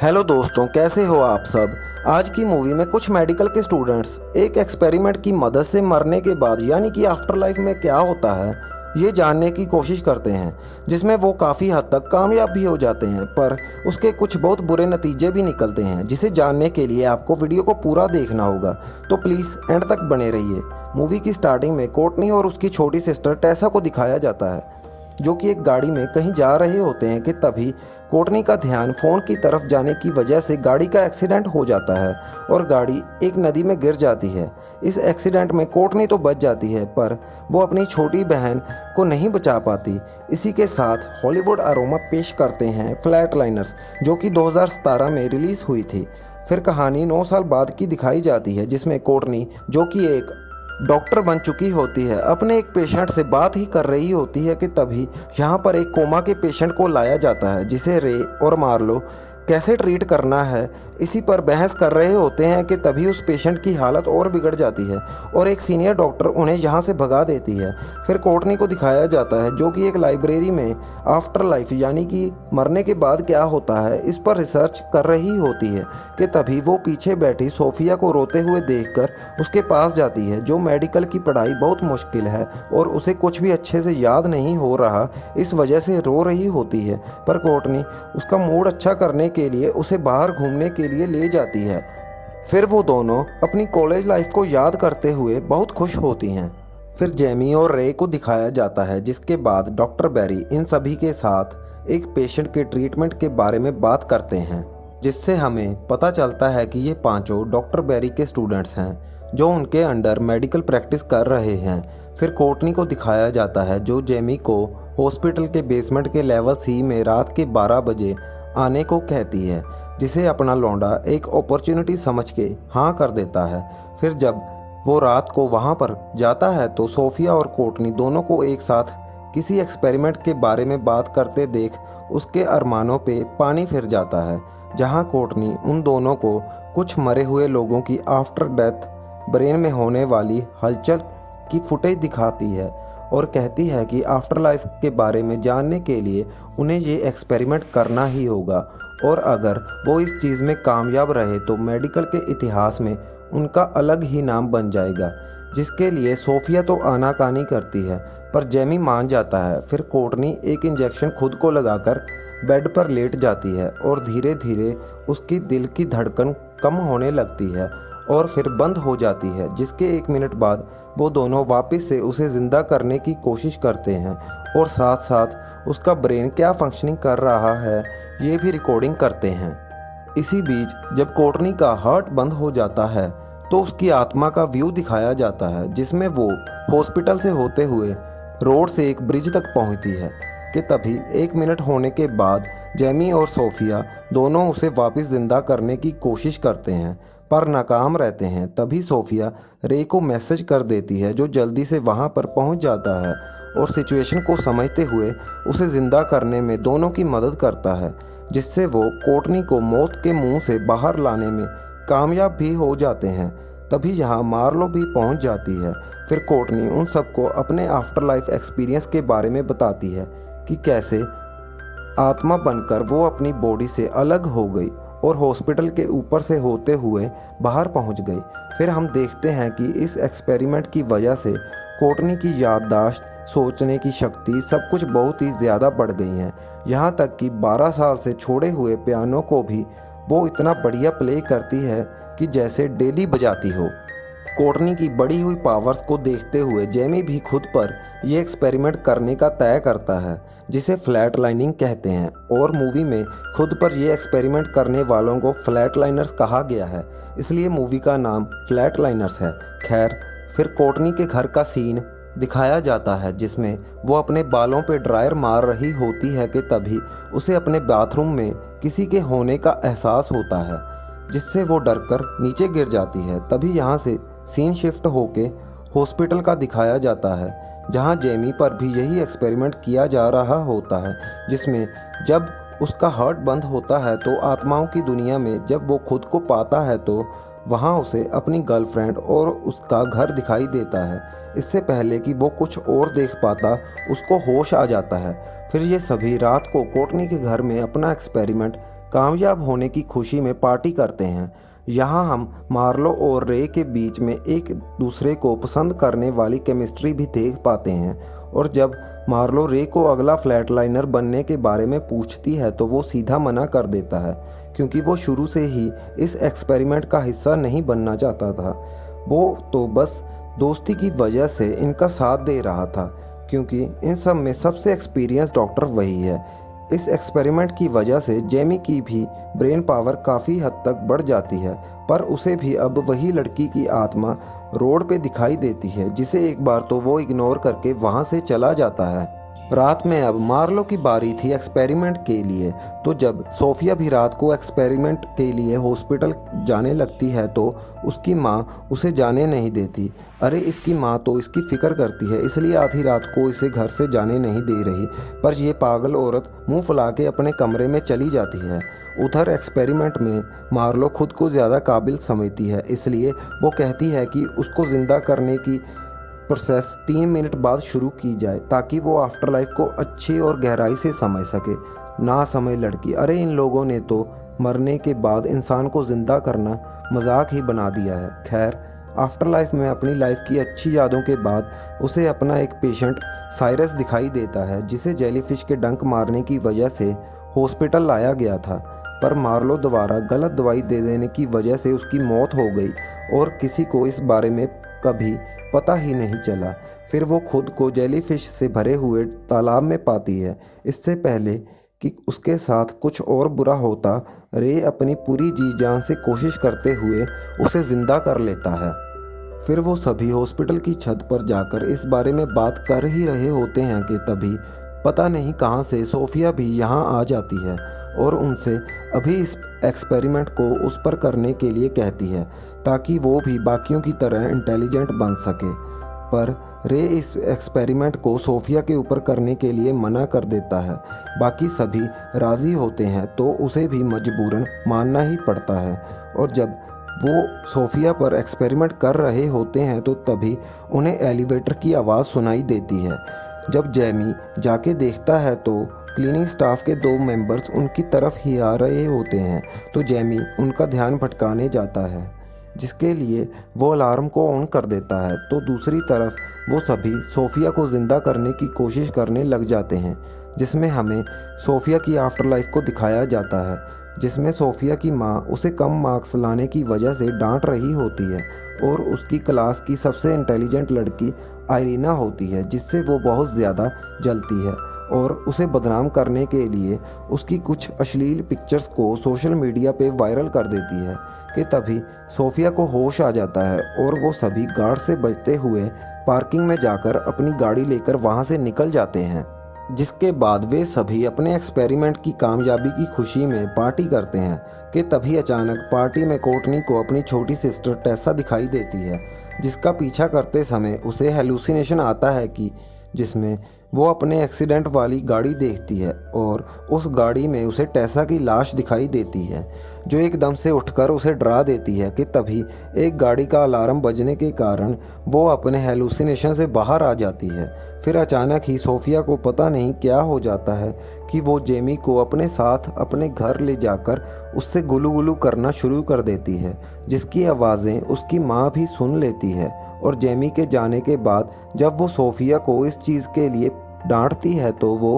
Hello दोस्तों, कैसे हो आप सब। आज की मूवी में कुछ मेडिकल के स्टूडेंट्स एक एक्सपेरिमेंट की मदद से मरने के बाद यानी कि आफ्टर लाइफ में क्या होता है ये जानने की कोशिश करते हैं, जिसमें वो काफ़ी हद तक कामयाब भी हो जाते हैं, पर उसके कुछ बहुत बुरे नतीजे भी निकलते हैं, जिसे जानने के लिए आपको वीडियो को पूरा देखना होगा। तो प्लीज़ एंड तक बने रहिए। मूवी की स्टार्टिंग में कोर्टनी और उसकी छोटी सिस्टर टेसा को दिखाया जाता है, जो कि एक गाड़ी में कहीं जा रहे होते हैं कि तभी कोर्टनी का ध्यान फ़ोन की तरफ जाने की वजह से गाड़ी का एक्सीडेंट हो जाता है और गाड़ी एक नदी में गिर जाती है। इस एक्सीडेंट में कोर्टनी तो बच जाती है, पर वो अपनी छोटी बहन को नहीं बचा पाती। इसी के साथ हॉलीवुड अरोमा पेश करते हैं फ्लैटलाइनर्स, जो कि 2017 में रिलीज़ हुई थी। फिर कहानी 9 साल बाद की दिखाई जाती है, जिसमें कोर्टनी, जो कि एक डॉक्टर बन चुकी होती है, अपने एक पेशेंट से बात ही कर रही होती है कि तभी यहाँ पर एक कोमा के पेशेंट को लाया जाता है, जिसे रे और मार्लो कैसे ट्रीट करना है इसी पर बहस कर रहे होते हैं कि तभी उस पेशेंट की हालत और बिगड़ जाती है और एक सीनियर डॉक्टर उन्हें यहाँ से भगा देती है। फिर कोर्टनी को दिखाया जाता है, जो कि एक लाइब्रेरी में आफ्टर लाइफ यानी कि मरने के बाद क्या होता है इस पर रिसर्च कर रही होती है कि तभी वो पीछे बैठी सोफिया को रोते हुए देखकर उसके पास जाती है, जो मेडिकल की पढ़ाई बहुत मुश्किल है और उसे कुछ भी अच्छे से याद नहीं हो रहा, इस वजह से रो रही होती है। पर कोर्टनी उसका मूड अच्छा करने के लिए उसे बाहर घूमने के लिए ले जाती है। फिर वो दोनों अपनी कॉलेज लाइफ को याद करते हुए बहुत खुश होती हैं। फिर जेमी और रे को दिखाया जाता है, जिसके बाद डॉक्टर बैरी इन सभी के साथ एक पेशेंट के ट्रीटमेंट के बारे में बात करते हैं, जिससे हमें पता चलता है कि ये पांचों डॉक्टर बैरी के स्टूडेंट्स हैं जो उनके अंडर मेडिकल प्रैक्टिस कर रहे हैं। फिर कोर्टनी को दिखाया जाता है, जो जेमी को हॉस्पिटल के बेसमेंट के लेवल सी में रात के 12 बजे आने को कहती है, जिसे अपना लौंडा एक अपॉर्चुनिटी समझ के हाँ कर देता है। फिर जब वो रात को वहाँ पर जाता है तो सोफिया और कोर्टनी दोनों को एक साथ किसी एक्सपेरिमेंट के बारे में बात करते देख उसके अरमानों पे पानी फिर जाता है, जहाँ कोर्टनी उन दोनों को कुछ मरे हुए लोगों की आफ्टर डेथ ब्रेन में होने वाली हलचल की फुटेज दिखाती है और कहती है कि आफ्टर लाइफ के बारे में जानने के लिए उन्हें ये एक्सपेरिमेंट करना ही होगा और अगर वो इस चीज़ में कामयाब रहे तो मेडिकल के इतिहास में उनका अलग ही नाम बन जाएगा, जिसके लिए सोफिया तो आनाकानी करती है, पर जेमी मान जाता है। फिर कोर्टनी एक इंजेक्शन खुद को लगाकर बेड पर लेट जाती है और धीरे धीरे उसकी दिल की धड़कन कम होने लगती है और फिर बंद हो जाती है, जिसके 1 मिनट बाद वो दोनों वापस से उसे ज़िंदा करने की कोशिश करते हैं और साथ साथ उसका ब्रेन क्या फंक्शनिंग कर रहा है ये भी रिकॉर्डिंग करते हैं। इसी बीच जब कोर्टनी का हार्ट बंद हो जाता है तो उसकी आत्मा का व्यू दिखाया जाता है, जिसमें वो हॉस्पिटल से होते हुए रोड से एक ब्रिज तक पहुंचती है कि तभी 1 मिनट होने के बाद जेमी और सोफिया दोनों उसे वापस ज़िंदा करने की कोशिश करते हैं, पर नाकाम रहते हैं। तभी सोफिया रे को मैसेज कर देती है, जो जल्दी से वहां पर पहुंच जाता है और सिचुएशन को समझते हुए उसे ज़िंदा करने में दोनों की मदद करता है, जिससे वो कोर्टनी को मौत के मुंह से बाहर लाने में कामयाब भी हो जाते हैं। तभी यहाँ मार्लो भी पहुंच जाती है। फिर कोर्टनी उन सबको अपने आफ्टर लाइफ एक्सपीरियंस के बारे में बताती है कि कैसे आत्मा बनकर वो अपनी बॉडी से अलग हो गई और हॉस्पिटल के ऊपर से होते हुए बाहर पहुंच गई। फिर हम देखते हैं कि इस एक्सपेरिमेंट की वजह से कोर्टनी की याददाश्त, सोचने की शक्ति सब कुछ बहुत ही ज़्यादा बढ़ गई हैं। यहाँ तक कि 12 साल से छोड़े हुए पियानो को भी वो इतना बढ़िया प्ले करती है कि जैसे डेली बजाती हो। कोर्टनी की बढ़ी हुई पावर्स को देखते हुए जेमी भी खुद पर यह एक्सपेरिमेंट करने का तय करता है, जिसे फ्लैट लाइनिंग कहते हैं, और मूवी में खुद पर यह एक्सपेरिमेंट करने वालों को फ्लैट लाइनर्स कहा गया है, इसलिए मूवी का नाम फ्लैट लाइनर्स है। खैर, फिर कोर्टनी के घर का सीन दिखाया जाता है, जिसमें वो अपने बालों पे ड्रायर मार रही होती है कि तभी उसे अपने बाथरूम में किसी के होने का एहसास होता है, जिससे वो डरकर नीचे गिर जाती है। तभी यहाँ से सीन शिफ्ट होके हॉस्पिटल का दिखाया जाता है, जहाँ जेमी पर भी यही एक्सपेरिमेंट किया जा रहा होता है, जिसमें जब उसका हार्ट बंद होता है तो आत्माओं की दुनिया में जब वो खुद को पाता है तो वहाँ उसे अपनी गर्लफ्रेंड और उसका घर दिखाई देता है। इससे पहले कि वो कुछ और देख पाता उसको होश आ जाता है। फिर ये सभी रात को कोर्टनी के घर में अपना एक्सपेरिमेंट कामयाब होने की खुशी में पार्टी करते हैं। यहाँ हम मार्लो और रे के बीच में एक दूसरे को पसंद करने वाली केमिस्ट्री भी देख पाते हैं। और जब मार्लो रे को अगला फ्लैटलाइनर बनने के बारे में पूछती है तो वो सीधा मना कर देता है, क्योंकि वो शुरू से ही इस एक्सपेरिमेंट का हिस्सा नहीं बनना चाहता था। वो तो बस दोस्ती की वजह से इनका साथ दे रहा था, क्योंकि इन सब में सबसे एक्सपीरियंस डॉक्टर वही है। इस एक्सपेरिमेंट की वजह से जेमी की भी ब्रेन पावर काफ़ी हद तक बढ़ जाती है, पर उसे भी अब वही लड़की की आत्मा रोड पे दिखाई देती है, जिसे एक बार तो वो इग्नोर करके वहाँ से चला जाता है। रात में अब मार्लो की बारी थी एक्सपेरिमेंट के लिए, तो जब सोफिया भी रात को एक्सपेरिमेंट के लिए हॉस्पिटल जाने लगती है तो उसकी माँ उसे जाने नहीं देती। अरे इसकी माँ तो इसकी फ़िक्र करती है, इसलिए आधी रात को इसे घर से जाने नहीं दे रही, पर यह पागल औरत मुंह फुला के अपने कमरे में चली जाती है। उधर एक्सपेरिमेंट में मार्लो खुद को ज़्यादा काबिल समझती है, इसलिए वो कहती है कि उसको ज़िंदा करने की प्रोसेस 3 मिनट बाद शुरू की जाए, ताकि वो आफ्टर लाइफ को अच्छी और गहराई से समझ सके। ना समझ लड़की, अरे इन लोगों ने तो मरने के बाद इंसान को ज़िंदा करना मजाक ही बना दिया है। खैर, आफ्टर लाइफ में अपनी लाइफ की अच्छी यादों के बाद उसे अपना एक पेशेंट साइरस दिखाई देता है, जिसे जेलीफिश के डंक मारने की वजह से हॉस्पिटल लाया गया था, पर मार्लो द्वारा गलत दवाई दे देने की वजह से उसकी मौत हो गई और किसी को इस बारे में कभी पता ही नहीं चला। फिर वो खुद को जेलीफिश से भरे हुए तालाब में पाती है। इससे पहले कि उसके साथ कुछ और बुरा होता, रे अपनी पूरी जी जान से कोशिश करते हुए उसे ज़िंदा कर लेता है। फिर वो सभी हॉस्पिटल की छत पर जाकर इस बारे में बात कर ही रहे होते हैं कि तभी पता नहीं कहाँ से सोफिया भी यहाँ आ जाती है और उनसे अभी इस एक्सपेरिमेंट को उस पर करने के लिए कहती है, ताकि वो भी बाकियों की तरह इंटेलिजेंट बन सके। पर रे इस एक्सपेरिमेंट को सोफिया के ऊपर करने के लिए मना कर देता है। बाकी सभी राज़ी होते हैं तो उसे भी मजबूरन मानना ही पड़ता है। और जब वो सोफिया पर एक्सपेरिमेंट कर रहे होते हैं तो तभी उन्हें एलिवेटर की आवाज़ सुनाई देती है। जब जेमी जाके देखता है तो क्लीनिंग स्टाफ के 2 मेंबर्स उनकी तरफ ही आ रहे होते हैं, तो जेमी उनका ध्यान भटकाने जाता है, जिसके लिए वो अलार्म को ऑन कर देता है। तो दूसरी तरफ वो सभी सोफिया को ज़िंदा करने की कोशिश करने लग जाते हैं, जिसमें हमें सोफिया की आफ्टर लाइफ को दिखाया जाता है, जिसमें सोफिया की माँ उसे कम मार्क्स लाने की वजह से डांट रही होती है और उसकी क्लास की सबसे इंटेलिजेंट लड़की आयरीना होती है, जिससे वो बहुत ज़्यादा जलती है और उसे बदनाम करने के लिए उसकी कुछ अश्लील पिक्चर्स को सोशल मीडिया पे वायरल कर देती है। कि तभी सोफिया को होश आ जाता है और वो सभी गार्ड से बचते हुए पार्किंग में जाकर अपनी गाड़ी लेकर वहाँ से निकल जाते हैं, जिसके बाद वे सभी अपने एक्सपेरिमेंट की कामयाबी की खुशी में पार्टी करते हैं। कि तभी अचानक पार्टी में कोर्टनी को अपनी छोटी सिस्टर टेसा दिखाई देती है, जिसका पीछा करते समय उसे हेलुसिनेशन आता है कि जिसमें वो अपने एक्सीडेंट वाली गाड़ी देखती है और उस गाड़ी में उसे टेसा की लाश दिखाई देती है, जो एकदम से उठकर उसे डरा देती है। कि तभी एक गाड़ी का अलार्म बजने के कारण वो अपने हेलुसिनेशन से बाहर आ जाती है। फिर अचानक ही सोफिया को पता नहीं क्या हो जाता है कि वो जेमी को अपने साथ अपने घर ले जाकर उससे गुलू गुलू करना शुरू कर देती है, जिसकी आवाज़ें उसकी माँ भी सुन लेती है। और जेमी के जाने के बाद जब वो सोफिया को इस चीज़ के लिए डांटती है तो वो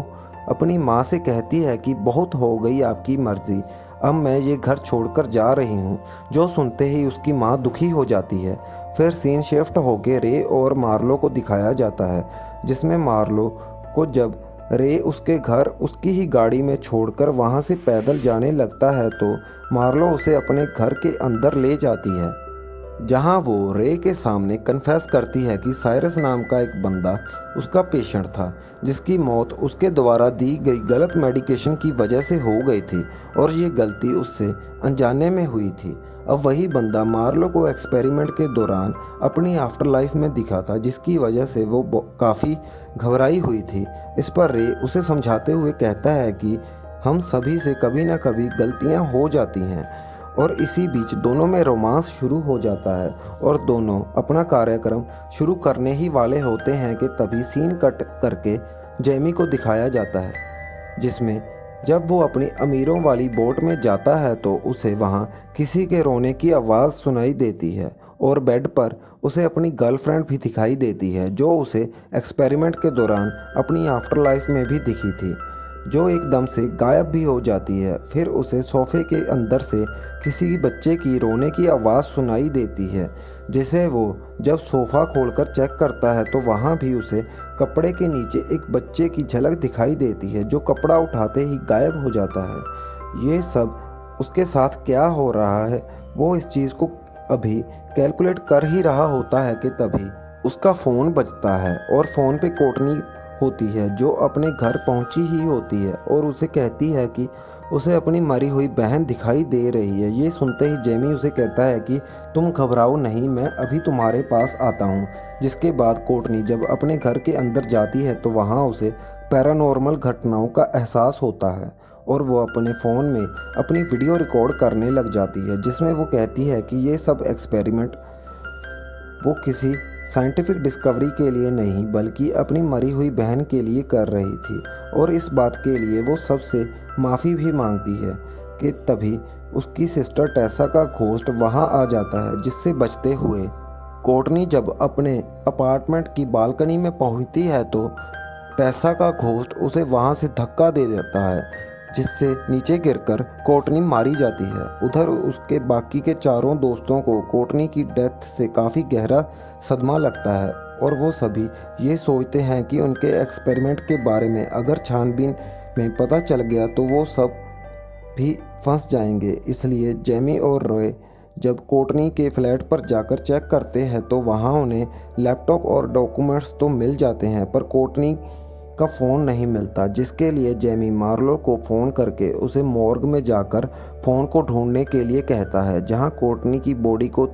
अपनी माँ से कहती है कि बहुत हो गई आपकी मर्ज़ी, अब मैं ये घर छोड़कर जा रही हूँ। जो सुनते ही उसकी माँ दुखी हो जाती है। फिर सीन शिफ्ट होकर रे और मार्लो को दिखाया जाता है, जिसमें मार्लो को जब रे उसके घर उसकी ही गाड़ी में छोड़कर वहाँ से पैदल जाने लगता है तो मार्लो उसे अपने घर के अंदर ले जाती है, जहां वो रे के सामने कन्फेस करती है कि साइरस नाम का एक बंदा उसका पेशेंट था, जिसकी मौत उसके द्वारा दी गई गलत मेडिकेशन की वजह से हो गई थी और ये गलती उससे अनजाने में हुई थी। अब वही बंदा मार्लो को एक्सपेरिमेंट के दौरान अपनी आफ्टर लाइफ में दिखा था, जिसकी वजह से वो काफ़ी घबराई हुई थी। इस पर रे उसे समझाते हुए कहता है कि हम सभी से कभी ना कभी गलतियाँ हो जाती हैं। और इसी बीच दोनों में रोमांस शुरू हो जाता है और दोनों अपना कार्यक्रम शुरू करने ही वाले होते हैं कि तभी सीन कट करके जेमी को दिखाया जाता है, जिसमें जब वो अपनी अमीरों वाली बोट में जाता है तो उसे वहाँ किसी के रोने की आवाज़ सुनाई देती है और बेड पर उसे अपनी गर्लफ्रेंड भी दिखाई देती है जो उसे एक्सपेरिमेंट के दौरान अपनी आफ्टर लाइफ में भी दिखी थी, जो एकदम से गायब भी हो जाती है। फिर उसे सोफे के अंदर से किसी बच्चे की रोने की आवाज़ सुनाई देती है, जिसे वो जब सोफ़ा खोलकर चेक करता है तो वहाँ भी उसे कपड़े के नीचे एक बच्चे की झलक दिखाई देती है जो कपड़ा उठाते ही गायब हो जाता है। ये सब उसके साथ क्या हो रहा है वो इस चीज़ को अभी कैलकुलेट कर ही रहा होता है कि तभी उसका फ़ोन बजता है और फ़ोन पे कोर्टनी होती है जो अपने घर पहुंची ही होती है और उसे कहती है कि उसे अपनी मरी हुई बहन दिखाई दे रही है। ये सुनते ही जेमी उसे कहता है कि तुम घबराओ नहीं, मैं अभी तुम्हारे पास आता हूँ। जिसके बाद कोर्टनी जब अपने घर के अंदर जाती है तो वहाँ उसे पैरानॉर्मल घटनाओं का एहसास होता है और वो अपने फ़ोन में अपनी वीडियो रिकॉर्ड करने लग जाती है, जिसमें वो कहती है कि ये सब एक्सपेरिमेंट वो किसी साइंटिफिक डिस्कवरी के लिए नहीं बल्कि अपनी मरी हुई बहन के लिए कर रही थी और इस बात के लिए वो सबसे माफ़ी भी मांगती है कि तभी उसकी सिस्टर टेसा का घोस्ट वहाँ आ जाता है, जिससे बचते हुए कोर्टनी जब अपने अपार्टमेंट की बालकनी में पहुँचती है तो टेसा का घोस्ट उसे वहाँ से धक्का दे देता है, जिससे नीचे गिरकर कोर्टनी मारी जाती है। उधर उसके बाकी के चारों दोस्तों को कोर्टनी की डेथ से काफ़ी गहरा सदमा लगता है और वो सभी ये सोचते हैं कि उनके एक्सपेरिमेंट के बारे में अगर छानबीन में पता चल गया तो वो सब भी फंस जाएंगे। इसलिए जेमी और रॉय जब कोर्टनी के फ्लैट पर जाकर चेक करते हैं तो वहाँ उन्हें लैपटॉप और डॉक्यूमेंट्स तो मिल जाते हैं पर कोर्टनी का फ़ोन नहीं मिलता, जिसके लिए जेमी मार्लो को फ़ोन करके उसे मॉर्ग में जाकर फ़ोन को ढूंढने के लिए कहता है जहां कोर्टनी की बॉडी को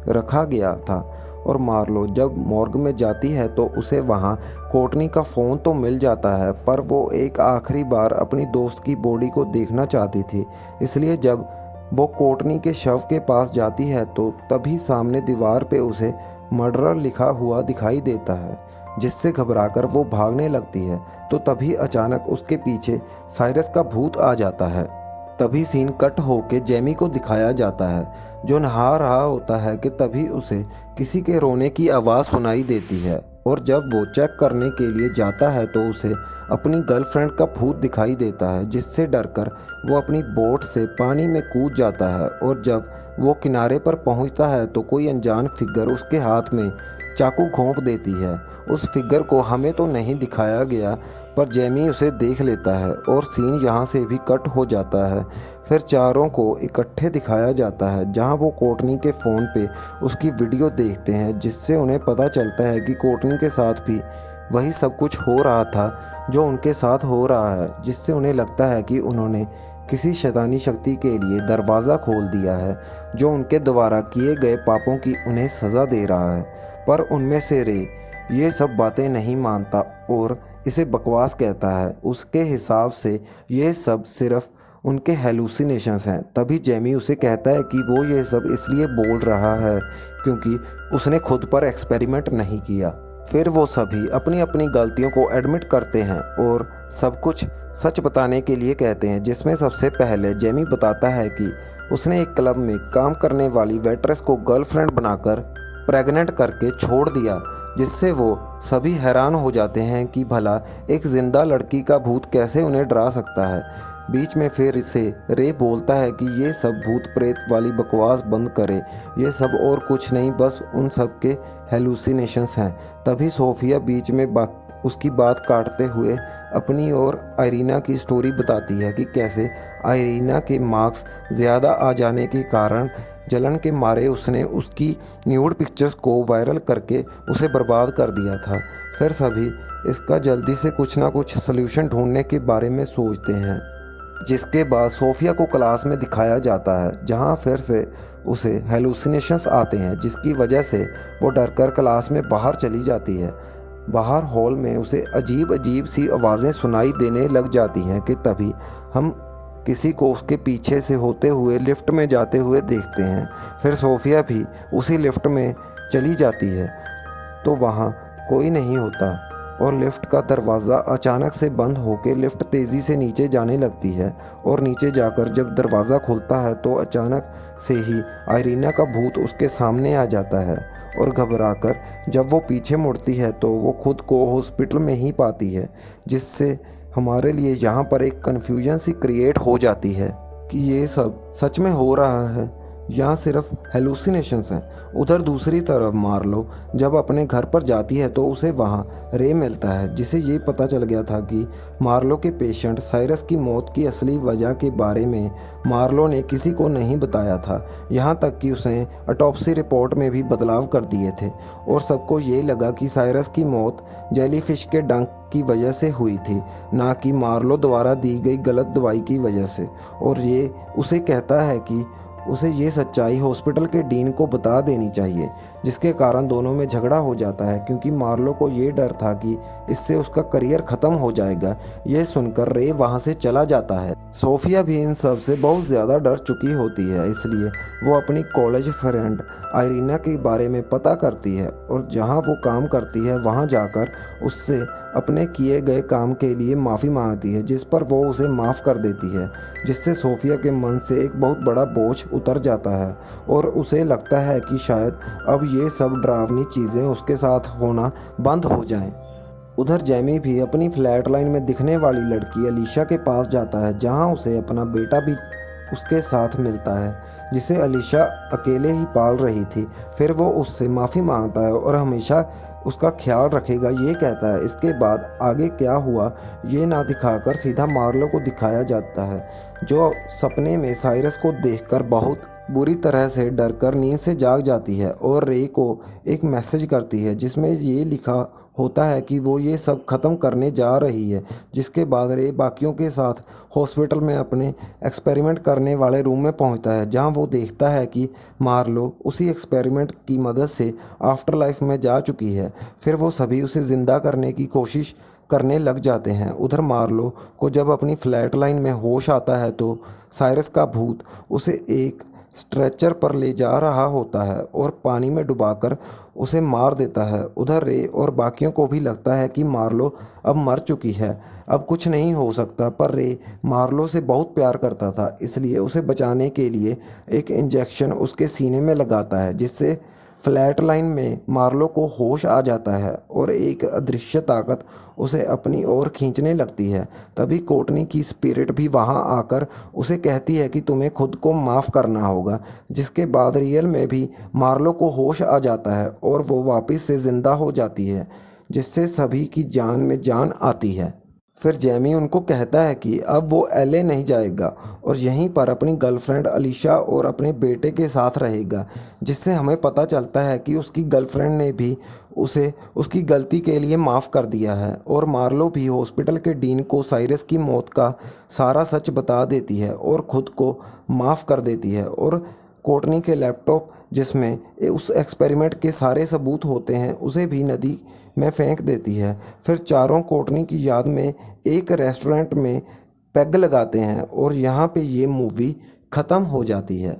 रखा गया था। और मार्लो जब मॉर्ग में जाती है तो उसे वहां कोर्टनी का फ़ोन तो मिल जाता है पर वो एक आखिरी बार अपनी दोस्त की बॉडी को देखना चाहती थी। इसलिए जब वो कोर्टनी के शव के पास जाती है तो तभी सामने दीवार पे उसे मर्डरर लिखा हुआ दिखाई देता है, जिससे घबराकर वो भागने लगती है तो तभी अचानक उसके पीछे साइरस का भूत आ जाता है। तभी सीन कट होके जेमी को दिखाया जाता है जो नहा रहा होता है कि तभी उसे किसी के रोने की आवाज़ सुनाई देती है और जब वो चेक करने के लिए जाता है तो उसे अपनी गर्लफ्रेंड का भूत दिखाई देता है, जिससे डरकर वो अपनी बोट से पानी में कूद जाता है और जब वो किनारे पर पहुंचता है तो कोई अनजान फिगर उसके हाथ में चाकू घोंप देती है। उस फिगर को हमें तो नहीं दिखाया गया पर जेमी उसे देख लेता है और सीन यहाँ से भी कट हो जाता है। फिर चारों को इकट्ठे दिखाया जाता है जहाँ वो कोर्टनी के फ़ोन पे उसकी वीडियो देखते हैं, जिससे उन्हें पता चलता है कि कोर्टनी के साथ भी वही सब कुछ हो रहा था जो उनके साथ हो रहा है, जिससे उन्हें लगता है कि उन्होंने किसी शैतानी शक्ति के लिए दरवाज़ा खोल दिया है जो उनके द्वारा किए गए पापों की उन्हें सज़ा दे रहा है। पर उनमें से रे ये सब बातें नहीं मानता और इसे बकवास कहता है। उसके हिसाब से ये सब सिर्फ उनके हेलुसिनेशंस हैं। तभी जेमी उसे कहता है कि वो ये सब इसलिए बोल रहा है क्योंकि उसने खुद पर एक्सपेरिमेंट नहीं किया। फिर वो सभी अपनी अपनी गलतियों को एडमिट करते हैं और सब कुछ सच बताने के लिए कहते हैं, जिसमें सबसे पहले जेमी बताता है कि उसने एक क्लब में काम करने वाली वेट्रेस को गर्लफ्रेंड बनाकर प्रेग्नेंट करके छोड़ दिया, जिससे वो सभी हैरान हो जाते हैं कि भला एक जिंदा लड़की का भूत कैसे उन्हें डरा सकता है। बीच में फिर इसे रे बोलता है कि ये सब भूत प्रेत वाली बकवास बंद करे, ये सब और कुछ नहीं बस उन सब के हेलुसिनेशंस हैं। तभी सोफिया बीच में उसकी बात काटते हुए अपनी और आयरीना की स्टोरी बताती है कि कैसे आयरीना के मार्क्स ज़्यादा आ जाने के कारण जलन के मारे उसने उसकी न्यूड पिक्चर्स को वायरल करके उसे बर्बाद कर दिया था। फिर सभी इसका जल्दी से कुछ ना कुछ सल्यूशन ढूंढने के बारे में सोचते हैं, जिसके बाद सोफिया को क्लास में दिखाया जाता है जहां फिर से उसे हेलुसिनेशंस आते हैं, जिसकी वजह से वो डरकर क्लास में बाहर चली जाती है। बाहर हॉल में उसे अजीब अजीब सी आवाज़ें सुनाई देने लग जाती हैं कि तभी हम किसी को उसके पीछे से होते हुए लिफ्ट में जाते हुए देखते हैं। फिर सोफिया भी उसी लिफ्ट में चली जाती है तो वहाँ कोई नहीं होता और लिफ्ट का दरवाज़ा अचानक से बंद होकर लिफ्ट तेज़ी से नीचे जाने लगती है और नीचे जाकर जब दरवाज़ा खुलता है तो अचानक से ही आइरीना का भूत उसके सामने आ जाता है और घबराकर जब वो पीछे मुड़ती है तो वो खुद को हॉस्पिटल में ही पाती है, जिससे हमारे लिए यहाँ पर एक कन्फ्यूजन सी क्रिएट हो जाती है कि ये सब सच में हो रहा है या सिर्फ हेलुसिनेशंस हैं। उधर दूसरी तरफ मार्लो जब अपने घर पर जाती है तो उसे वहाँ रे मिलता है, जिसे ये पता चल गया था कि मार्लो के पेशेंट साइरस की मौत की असली वजह के बारे में मार्लो ने किसी को नहीं बताया था। यहाँ तक कि उसने ऑटोप्सी रिपोर्ट में भी बदलाव कर दिए थे और सबको ये लगा कि साइरस की मौत जेलीफिश के डंक की वजह से हुई थी, ना कि मार्लो द्वारा दी गई गलत दवाई की वजह से। और ये उसे कहता है कि उसे ये सच्चाई हॉस्पिटल के डीन को बता देनी चाहिए, जिसके कारण दोनों में झगड़ा हो जाता है क्योंकि मार्लो को ये डर था कि इससे उसका करियर ख़त्म हो जाएगा। यह सुनकर रे वहाँ से चला जाता है। सोफिया भी इन सब से बहुत ज़्यादा डर चुकी होती है, इसलिए वो अपनी कॉलेज फ्रेंड आइरीना के बारे में पता करती है और जहाँ वो काम करती है वहाँ जाकर उससे अपने किए गए काम के लिए माफ़ी मांगती है, जिस पर वो उसे माफ़ कर देती है, जिससे सोफिया के मन से एक बहुत बड़ा बोझ उतर जाता है और उसे लगता है कि शायद अब ये सब डरावनी चीज़ें उसके साथ होना बंद हो जाएं। उधर जैमी भी अपनी फ्लैट लाइन में दिखने वाली लड़की अलीशा के पास जाता है, जहां उसे अपना बेटा भी उसके साथ मिलता है, जिसे अलीशा अकेले ही पाल रही थी। फिर वो उससे माफ़ी मांगता है और हमेशा उसका ख्याल रखेगा ये कहता है। इसके बाद आगे क्या हुआ ये ना दिखाकर सीधा मार्लो को दिखाया जाता है, जो सपने में साइरस को देखकर बहुत बुरी तरह से डरकर नींद से जाग जाती है और रे को एक मैसेज करती है जिसमें ये लिखा होता है कि वो ये सब ख़त्म करने जा रही है। जिसके बाद रे बाकियों के साथ हॉस्पिटल में अपने एक्सपेरिमेंट करने वाले रूम में पहुंचता है, जहां वो देखता है कि मार्लो उसी एक्सपेरिमेंट की मदद से आफ्टर लाइफ में जा चुकी है। फिर वो सभी उसे ज़िंदा करने की कोशिश करने लग जाते हैं। उधर मार्लो को जब अपनी फ्लैट लाइन में होश आता है तो साइरस का भूत उसे एक स्ट्रेचर पर ले जा रहा होता है और पानी में डुबाकर उसे मार देता है। उधर रे और बाकियों को भी लगता है कि मार्लो अब मर चुकी है, अब कुछ नहीं हो सकता, पर रे मार्लो से बहुत प्यार करता था, इसलिए उसे बचाने के लिए एक इंजेक्शन उसके सीने में लगाता है, जिससे फ्लैट लाइन में मार्लो को होश आ जाता है और एक अदृश्य ताकत उसे अपनी ओर खींचने लगती है। तभी कोर्टनी की स्पिरिट भी वहां आकर उसे कहती है कि तुम्हें खुद को माफ़ करना होगा, जिसके बाद रियल में भी मार्लो को होश आ जाता है और वो वापस से ज़िंदा हो जाती है, जिससे सभी की जान में जान आती है। फिर जैमी उनको कहता है कि अब वो एलए नहीं जाएगा और यहीं पर अपनी गर्लफ्रेंड अलीशा और अपने बेटे के साथ रहेगा, जिससे हमें पता चलता है कि उसकी गर्लफ्रेंड ने भी उसे उसकी गलती के लिए माफ़ कर दिया है। और मार्लो भी हॉस्पिटल के डीन को साइरस की मौत का सारा सच बता देती है और ख़ुद को माफ़ कर देती है और कोर्टनी के लैपटॉप जिसमें उस एक्सपेरिमेंट के सारे सबूत होते हैं उसे भी नदी में फेंक देती है। फिर चारों कोर्टनी की याद में एक रेस्टोरेंट में पैग लगाते हैं और यहाँ पे ये मूवी ख़त्म हो जाती है।